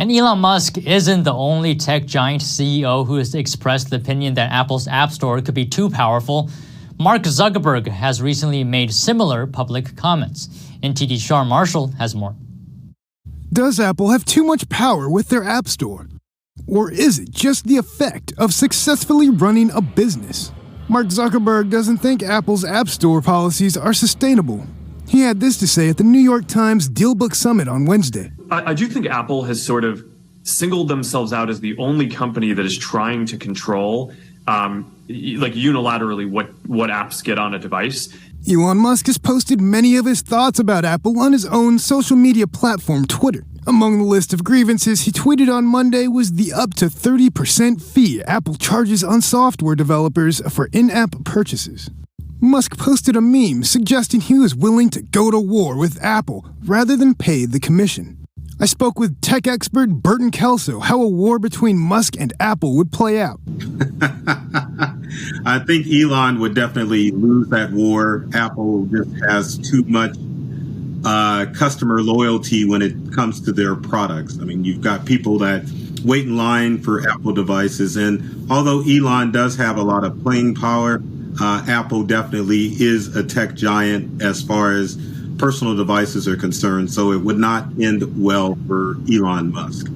And Elon Musk isn't the only tech giant CEO who has expressed the opinion that Apple's App Store could be too powerful. Mark Zuckerberg has recently made similar public comments. NTD Shar Marshall has more. Does Apple have too much power with their App Store? Or is it just the effect of successfully running a business? Mark Zuckerberg doesn't think Apple's App Store policies are sustainable. He had this to say at the New York Times Dealbook Summit on Wednesday. I do think Apple has sort of singled themselves out as the only company that is trying to control, like unilaterally, what apps get on a device. Elon Musk has posted many of his thoughts about Apple on his own social media platform, Twitter. Among the list of grievances he tweeted on Monday was the up to 30% fee Apple charges on software developers for in-app purchases. Musk posted a meme suggesting he was willing to go to war with Apple rather than pay the commission. I spoke with tech expert Burton Kelso how a war between Musk and Apple would play out. I think Elon would definitely lose that war. Apple just has too much customer loyalty when it comes to their products. I mean, you've got people that wait in line for Apple devices. And although Elon does have a lot of playing power, Apple definitely is a tech giant as far as personal devices are concerned. So it would not end well for Elon Musk.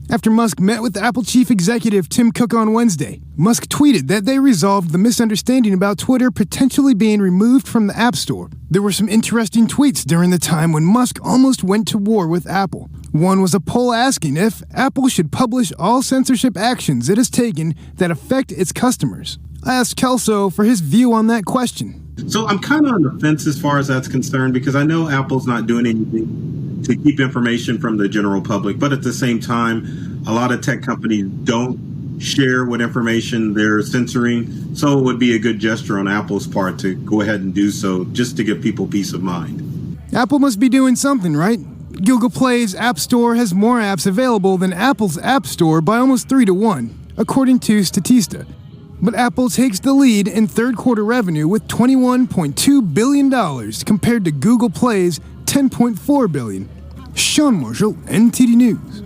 After Musk met with Apple chief executive Tim Cook on Wednesday, Musk tweeted that they resolved the misunderstanding about Twitter potentially being removed from the App Store. There were some interesting tweets during the time when Musk almost went to war with Apple. One was a poll asking if Apple should publish all censorship actions it has taken that affect its customers. I asked Kelso for his view on that question. So I'm kind of on the fence as far as that's concerned, because I know Apple's not doing anything to keep information from the general public. But at the same time, a lot of tech companies don't share what information they're censoring. So it would be a good gesture on Apple's part to go ahead and do so, just to give people peace of mind. Apple must be doing something, right? Google Play's App Store has more apps available than Apple's App Store by almost 3-1, according to Statista. But Apple takes the lead in third-quarter revenue with $21.2 billion compared to Google Play's $10.4 billion. Sean Marshall, NTD News.